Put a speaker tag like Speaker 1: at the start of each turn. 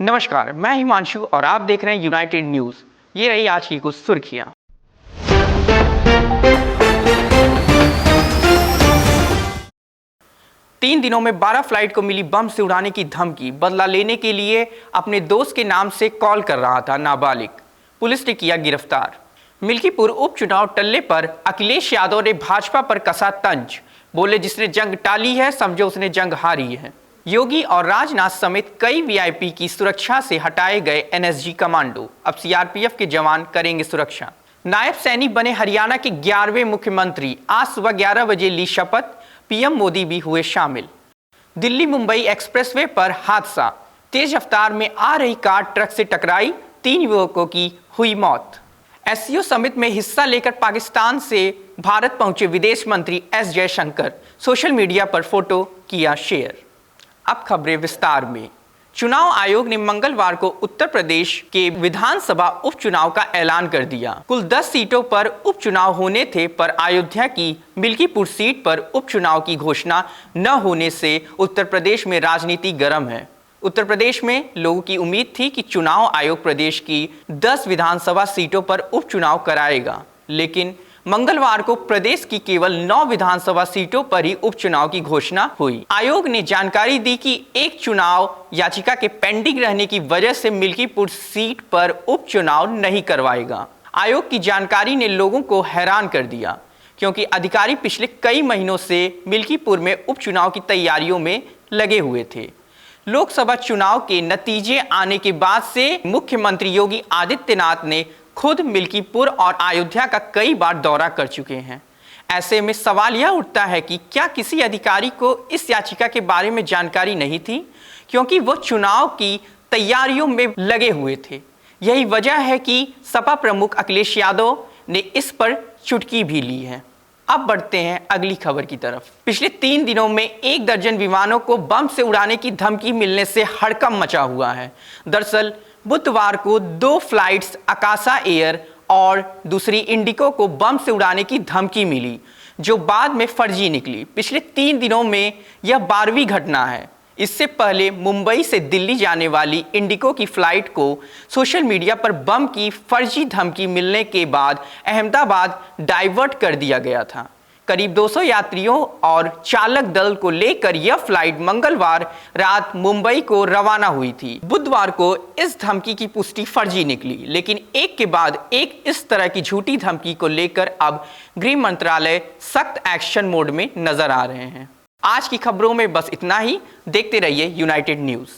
Speaker 1: नमस्कार, मैं हिमांशु और आप देख रहे हैं यूनाइटेड न्यूज़। ये रही आज की कुछ सुर्खियां। तीन दिनों में 12 फ्लाइट को मिली बम से उड़ाने की धमकी। बदला लेने के लिए अपने दोस्त के नाम से कॉल कर रहा था नाबालिग। पुलिस ने किया गिरफ्तार। मिल्कीपुर उपचुनाव टलने पर अखिलेश यादव ने भाजपा पर कसा तंज। बोले, जिसने जंग टाली है समझो उसने जंग हारी है। योगी और राजनाथ समेत कई वीआईपी की सुरक्षा से हटाए गए एनएसजी कमांडो। अब सीआरपीएफ के जवान करेंगे सुरक्षा। नायब सैनिक बने हरियाणा के 11वें मुख्यमंत्री। आज सुबह 11 बजे ली शपथ। पीएम मोदी भी हुए शामिल। दिल्ली मुंबई एक्सप्रेसवे पर हादसा। तेज रफ्तार में आ रही कार ट्रक से टकराई, 3 युवकों की हुई मौत। एससीओ समिट में हिस्सा लेकर पाकिस्तान से भारत पहुंचे विदेश मंत्री एस जयशंकर। सोशल मीडिया पर फोटो किया शेयर। अब खबरें विस्तार में। चुनाव आयोग ने मंगलवार को उत्तर प्रदेश के विधानसभा उपचुनाव का ऐलान कर दिया। कुल 10 सीटों पर उपचुनाव होने थे, पर अयोध्या की मिल्कीपुर सीट पर उपचुनाव की घोषणा न होने से उत्तर प्रदेश में राजनीति गर्म है। उत्तर प्रदेश में लोगों की उम्मीद थी कि चुनाव आयोग प्रदेश की 10 विधानसभा सीटों पर उपचुनाव कराएगा, लेकिन मंगलवार को प्रदेश की केवल 9 विधानसभा सीटों पर ही उपचुनाव की घोषणा हुई। आयोग ने जानकारी दी कि एक चुनाव याचिका के पेंडिंग रहने की वजह से मिल्कीपुर सीट पर उपचुनाव नहीं करवाएगा। आयोग की जानकारी ने लोगों को हैरान कर दिया, क्योंकि अधिकारी पिछले कई महीनों से मिल्कीपुर में उपचुनाव की तैयारियों में लगे हुए थे। लोकसभा चुनाव के नतीजे आने के बाद से मुख्यमंत्री योगी आदित्यनाथ ने खुद मिल्कीपुर और अयोध्या का कई बार दौरा कर चुके हैं। ऐसे में सवाल यह उठता है कि क्या किसी अधिकारी को इस याचिका के बारे में जानकारी नहीं थी, क्योंकि वो चुनाव की तैयारियों में लगे हुए थे। यही वजह है कि सपा प्रमुख अखिलेश यादव ने इस पर चुटकी भी ली है। अब बढ़ते हैं अगली खबर की तरफ। पिछले 3 दिनों में 1 दर्जन विमानों को बम से उड़ाने की धमकी मिलने से हड़कंप मचा हुआ है। दरअसल बुधवार को 2 फ्लाइट्स आकाशा एयर और दूसरी इंडिगो को बम से उड़ाने की धमकी मिली, जो बाद में फर्जी निकली। पिछले 3 दिनों में यह 12वीं घटना है। इससे पहले मुंबई से दिल्ली जाने वाली इंडिगो की फ्लाइट को सोशल मीडिया पर बम की फर्जी धमकी मिलने के बाद अहमदाबाद डाइवर्ट कर दिया गया था। करीब 200 यात्रियों और चालक दल को लेकर यह फ्लाइट मंगलवार रात मुंबई को रवाना हुई थी। बुधवार को इस धमकी की पुष्टि फर्जी निकली, लेकिन एक के बाद एक इस तरह की झूठी धमकी को लेकर अब गृह मंत्रालय सख्त एक्शन मोड में नजर आ रहे हैं। आज की खबरों में बस इतना ही। देखते रहिए यूनाइटेड न्यूज़।